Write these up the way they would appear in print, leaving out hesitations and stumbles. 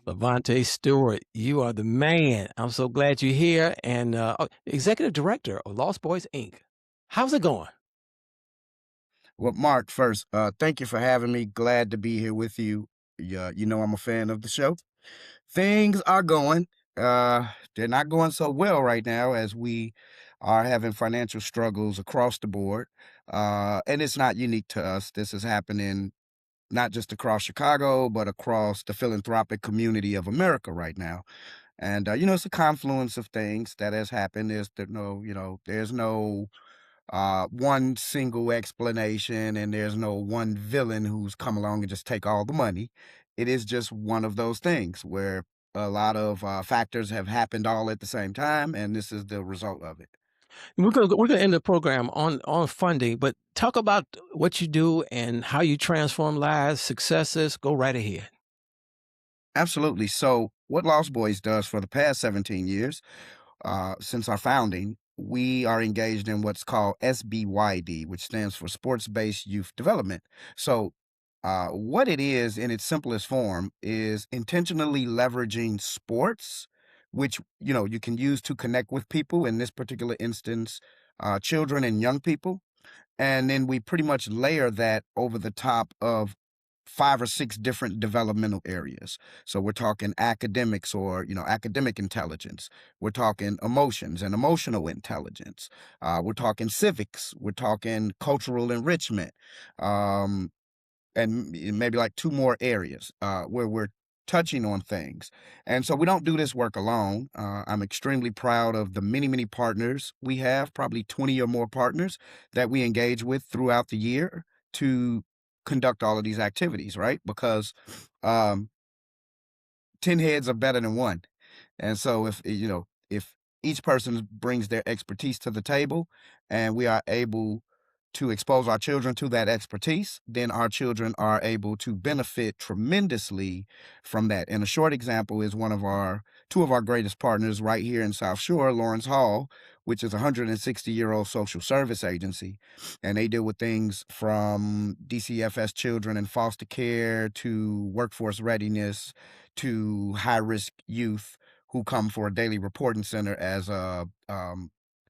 LaVonte Stewart, you are the man. I'm so glad you're here and executive director of Lost Boys Inc. How's it going? Well, Mark, first, thank you for having me. Glad to be here with you. Yeah, you know I'm a fan of the show. Things are going. They're not going so well right now as we are having financial struggles across the board. And it's not unique to us. This is happening not just across Chicago, but across the philanthropic community of America right now. And it's a confluence of things that has happened. There's no one single explanation, and there's no one villain who's come along and just take all the money. It is just one of those things where a lot of factors have happened all at the same time, and this is the result of it. We're gonna end the program on funding, but talk about what you do and how you transform lives, successes. Go right ahead. Absolutely. So, what Lost Boys does for the past 17 years, since our founding, we are engaged in what's called SBYD, which stands for Sports Based Youth Development. So, what it is in its simplest form is intentionally leveraging sports, which you can use to connect with people. In this particular instance, children and young people, and then we pretty much layer that over the top of 5 or 6 different developmental areas. So we're talking academics or, academic intelligence. We're talking emotions and emotional intelligence. We're talking civics. We're talking cultural enrichment. Um, and maybe like 2 more areas, where we're touching on things. And so we don't do this work alone. I'm extremely proud of the many, many partners we have, probably 20 or more partners that we engage with throughout the year to conduct all of these activities, right? Because, um, 10 heads are better than one. And so if each person brings their expertise to the table and we are able to expose our children to that expertise, then our children are able to benefit tremendously from that. And a short example is two of our greatest partners right here in South Shore, Lawrence Hall, which is a 160-year-old social service agency. And they deal with things from DCFS children in foster care to workforce readiness to high-risk youth who come for a daily reporting center as an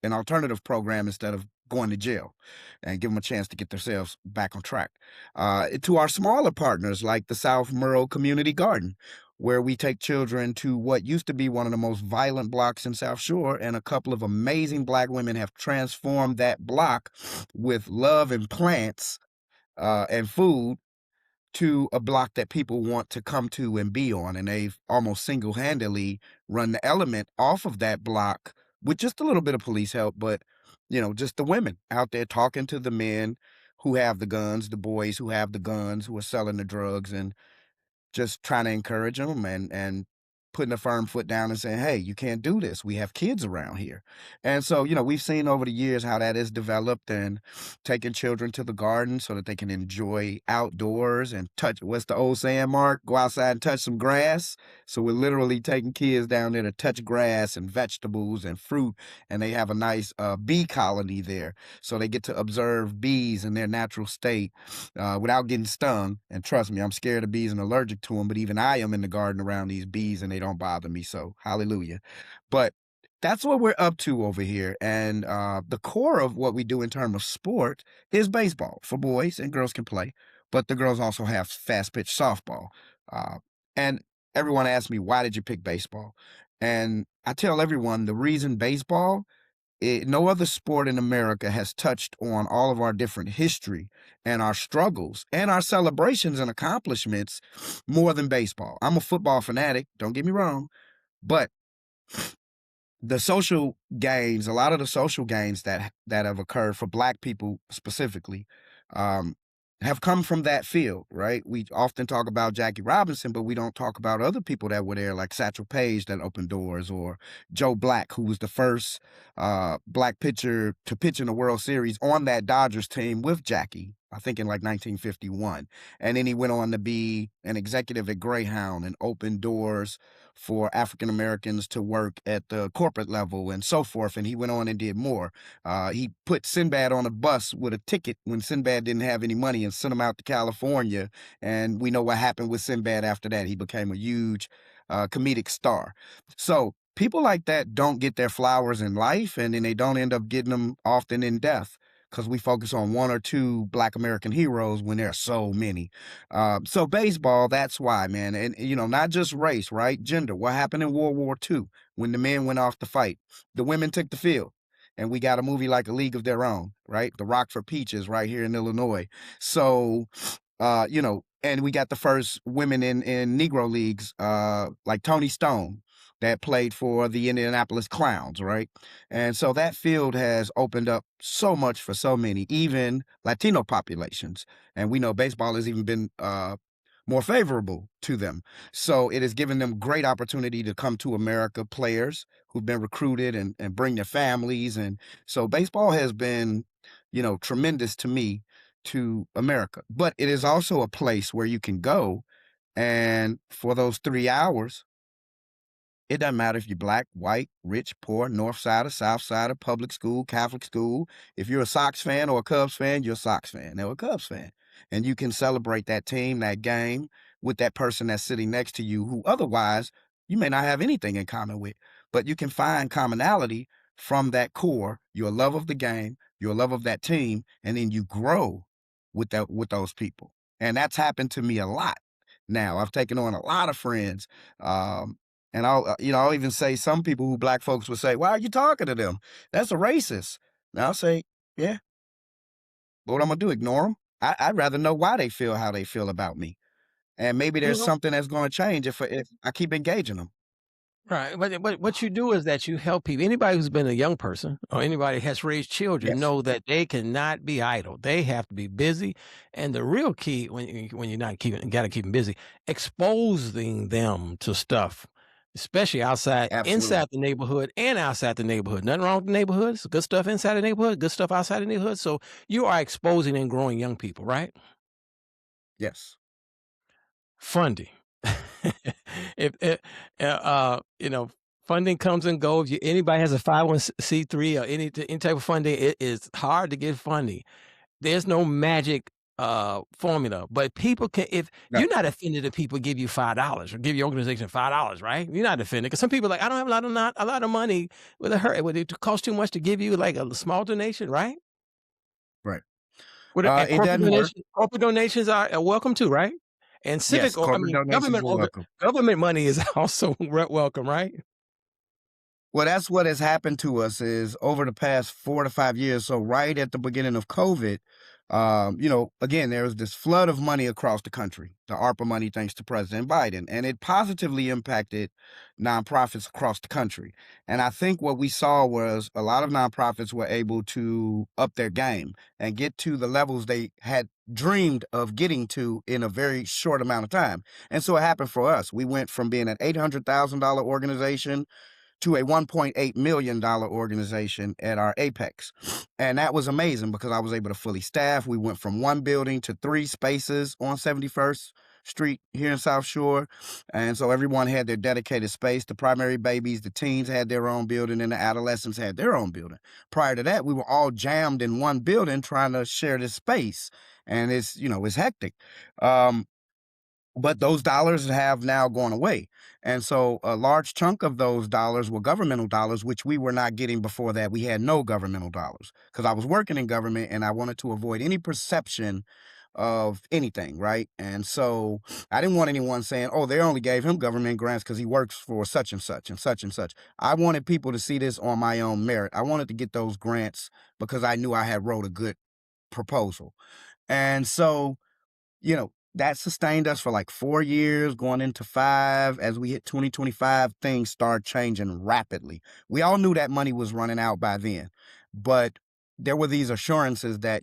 alternative program instead of going to jail, and give them a chance to get themselves back on track. To our smaller partners like the South Murrow Community Garden, where we take children to what used to be one of the most violent blocks in South Shore, and a couple of amazing Black women have transformed that block with love and plants and food to a block that people want to come to and be on. And they've almost single handedly run the element off of that block with just a little bit of police help, but just the women out there talking to the men who have the guns, the boys who have the guns, who are selling the drugs, and just trying to encourage them and putting a firm foot down and saying, "Hey, you can't do this. We have kids around here." And so, we've seen over the years how that is developed, and taking children to the garden so that they can enjoy outdoors and touch, what's the old saying, Mark? Go outside and touch some grass. So we're literally taking kids down there to touch grass and vegetables and fruit, and they have a nice bee colony there. So they get to observe bees in their natural state without getting stung. And trust me, I'm scared of bees and allergic to them, but even I am in the garden around these bees and they don't bother me. So hallelujah. But that's what we're up to over here. And the core of what we do in terms of sport is baseball for boys, and girls can play. But the girls also have fast pitch softball. And everyone asks me, why did you pick baseball? And I tell everyone the reason baseball, no other sport in America has touched on all of our different history and our struggles and our celebrations and accomplishments more than baseball. I'm a football fanatic, don't get me wrong, but the social gains, a lot of the social gains that have occurred for Black people specifically, um, have come from that field, right? We often talk about Jackie Robinson, but we don't talk about other people that were there, like Satchel Paige that opened doors, or Joe Black, who was the first Black pitcher to pitch in the World Series on that Dodgers team with Jackie. I think in like 1951. And then he went on to be an executive at Greyhound and opened doors for African Americans to work at the corporate level and so forth. And he went on and did more. He put Sinbad on a bus with a ticket when Sinbad didn't have any money and sent him out to California. And we know what happened with Sinbad after that. He became a huge comedic star. So people like that don't get their flowers in life, and then they don't end up getting them often in death because we focus on one or two Black American heroes when there are so many. So baseball, that's why, man. And, not just race, right? Gender. What happened in World War II when the men went off to fight? The women took the field. And we got a movie like A League of Their Own, right? The Rockford Peaches right here in Illinois. So, and we got the first women in Negro leagues, like Tony Stone, that played for the Indianapolis Clowns, right? And so that field has opened up so much for so many, even Latino populations. And we know baseball has even been more favorable to them. So it has given them great opportunity to come to America, players who've been recruited and bring their families. And so baseball has been, tremendous to me, to America. But it is also a place where you can go and for those 3 hours, it doesn't matter if you're black, white, rich, poor, north sider, south sider, public school, Catholic school. If you're a Sox fan or a Cubs fan, you're a Sox fan or a Cubs fan. And you can celebrate that team, that game with that person that's sitting next to you who otherwise you may not have anything in common with. But you can find commonality from that core, your love of the game, your love of that team, and then you grow with those people. And that's happened to me a lot. Now, I've taken on a lot of friends, um, and I'll even say some people who black folks would say, "Why are you talking to them? That's a racist." And I'll say, "Yeah, but what I'm gonna do? Ignore them? I'd rather know why they feel how they feel about me, and maybe You there's know, something that's gonna change if I keep engaging them." right. But what you do is that you help people. Anybody who's been a young person or anybody has raised children Yes, know that they cannot be idle. They have to be busy. And the real key when you're not keeping, got to keep them busy, exposing them to stuff, especially absolutely. inside the neighborhood and outside the neighborhood. Nothing wrong with the neighborhood. It's good stuff inside the neighborhood, good stuff outside the neighborhood. So you are exposing and growing young people, right? Yes, Funding. If funding comes and goes. Anybody has a 501(c)(3) or any type of funding, it is hard to get funding. There's no magic formula, but people can. If no, you're not offended if people give you $5 or give your organization $5, right? You're not offended because some people are like, I don't have not a lot of money. Would it cost too much to give you like a small donation, right? right. And It doesn't work. corporate donations are welcome too, right? And Yes, corporate donations were welcome. government money is also welcome, right? Well, that's what has happened to us is over the past 4 to 5 years. So right at the beginning of COVID, again, there was this flood of money across the country, the ARPA money, thanks to President Biden, and it positively impacted nonprofits across the country. And I think what we saw was a lot of nonprofits were able to up their game and get to the levels they had dreamed of getting to in a very short amount of time. And so it happened for us. We went from being an $800,000 organization to a $1.8 million organization at our apex. And that was amazing because I was able to fully staff. We went from one building to 3 spaces on 71st Street here in South Shore. And so everyone had their dedicated space. The primary babies, the teens had their own building, and the adolescents had their own building. Prior to that, we were all jammed in one building trying to share this space. And it's hectic. Um, but those dollars have now gone away. And so a large chunk of those dollars were governmental dollars, which we were not getting before that. We had no governmental dollars because I was working in government and I wanted to avoid any perception of anything, right? And so I didn't want anyone saying, oh, they only gave him government grants because he works for such and such and such and such. I wanted people to see this on my own merit. I wanted to get those grants because I knew I had wrote a good proposal. And so that sustained us for like 4 years, going into five. As we hit 2025, things start changing rapidly. We all knew that money was running out by then, but there were these assurances that,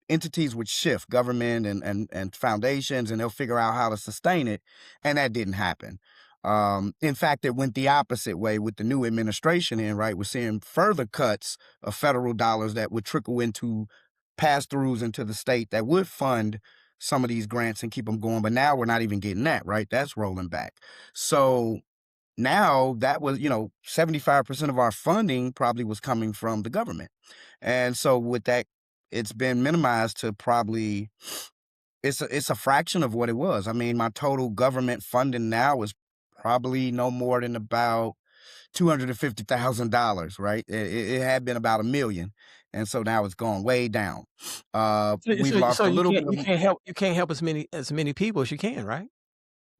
entities would shift, government and foundations, and they'll figure out how to sustain it. And that didn't happen. In fact, it went the opposite way with the new administration in, right? We're seeing further cuts of federal dollars that would trickle into pass-throughs into the state that would fund some of these grants and keep them going, but now we're not even getting that, right? That's rolling back. So now that was, 75% of our funding probably was coming from the government. And so with that, it's been minimized to probably it's a fraction of what it was. I mean, my total government funding now is probably no more than about $250,000, right? It had been about 1,000,000, and so now it's gone way down. We've So lost a you little can't bit of. help as many people as you can, right?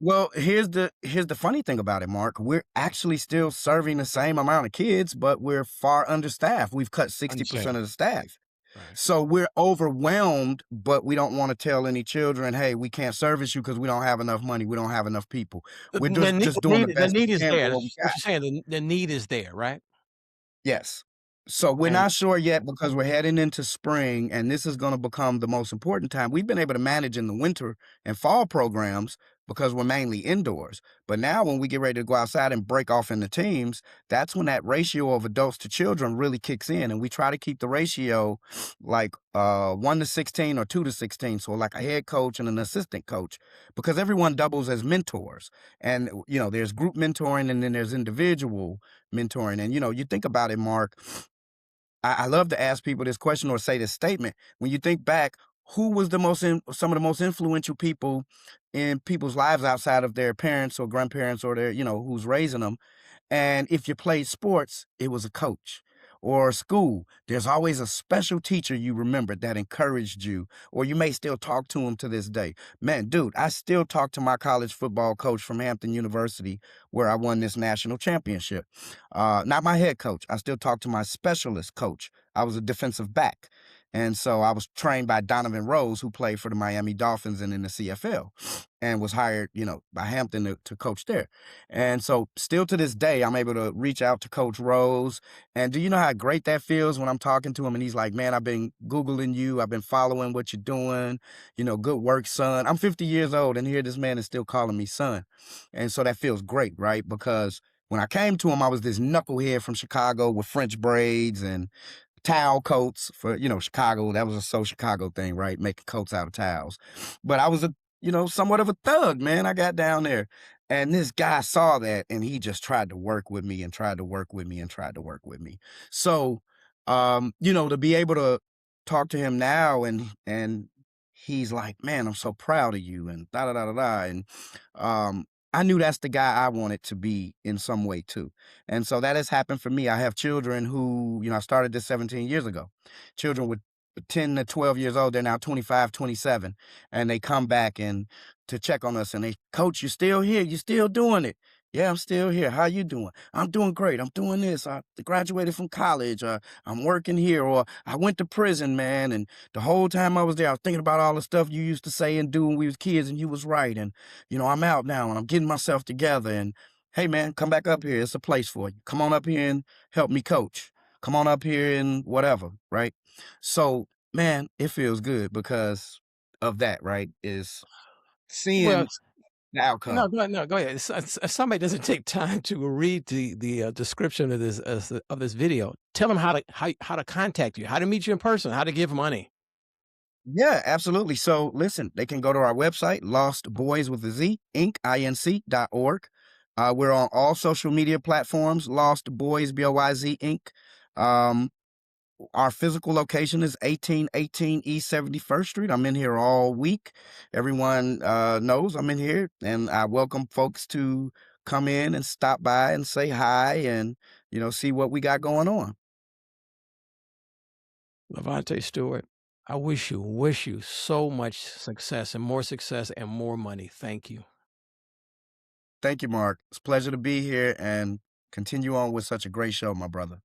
Well, here's the funny thing about it, Mark. We're actually still serving the same amount of kids, but we're far understaffed. We've cut 60% Understand. of the staff. Right. So we're overwhelmed, but we don't want to tell any children, hey, we can't service you because we don't have enough money. We don't have enough people. The We're the need just the doing the need the best that need we is can there. with what we That's what got. you're saying. The need is there, right? Yes. So we're And not sure yet because we're heading into spring and this is going to become the most important time. We've been able to manage in the winter and fall programs because we're mainly indoors. But now when we get ready to go outside and break off into teams, that's when that ratio of adults to children really kicks in. And we try to keep the ratio like 1 to 16 or 2 to 16. So like a head coach and an assistant coach, because everyone doubles as mentors. And there's group mentoring and then there's individual mentoring. And you think about it, Mark. I love to ask people this question or say this statement. When you think back, who was some of the most influential people in people's lives outside of their parents or grandparents or their, who's raising them? And if you played sports, it was a coach or school. There's always a special teacher you remember that encouraged you, or you may still talk to him to this day. Man, dude, I still talk to my college football coach from Hampton University, where I won this national championship. Not my head coach. I still talk to my specialist coach. I was a defensive back. And so I was trained by Donovan Rose, who played for the Miami Dolphins and in the CFL and was hired, by Hampton to coach there. And so still to this day, I'm able to reach out to Coach Rose. And do you know how great that feels when I'm talking to him and he's like, man, I've been Googling you. I've been following what you're doing. Good work, son. I'm 50 years old and here this man is still calling me son. And so that feels great, right? Because when I came to him, I was this knucklehead from Chicago with French braids and towel coats for, Chicago. That was a so Chicago thing, right? Making coats out of towels. But I was somewhat of a thug, man. I got down there. And this guy saw that and he just tried to work with me and tried to work with me and tried to work with me. So, to be able to talk to him now and he's like, man, I'm so proud of you and da da da da da. And I knew that's the guy I wanted to be in some way too. And so that has happened for me. I have children who, I started this 17 years ago. Children with 10 to 12 years old, they're now 25, 27, and they come back and to check on us and they, coach, you still here? You still doing it? Yeah, I'm still here. How you doing? I'm doing great. I'm doing this. I graduated from college. I'm working here, or I went to prison, man. And the whole time I was there, I was thinking about all the stuff you used to say and do when we was kids, and you was right. And I'm out now, and I'm getting myself together. And hey, man, come back up here. It's a place for you. Come on up here and help me coach. Come on up here and whatever, right? So, man, it feels good because of that, right? Is Well, seeing the outcome. no, go ahead. If somebody doesn't take time to read the description of this video, tell them how to contact you, how to meet you in person, how to give money. Yeah, absolutely. So listen, they can go to our website, Lost Boys with a Z, Inc. We're on all social media platforms, Lost Boys, BOYZ Inc. Um, our physical location is 1818 East 71st Street. I'm in here all week. Everyone knows I'm in here, and I welcome folks to come in and stop by and say hi and, see what we got going on. LaVonte Stewart, I wish you so much success and more money. Thank you. Thank you, Mark. It's a pleasure to be here and continue on with such a great show, my brother.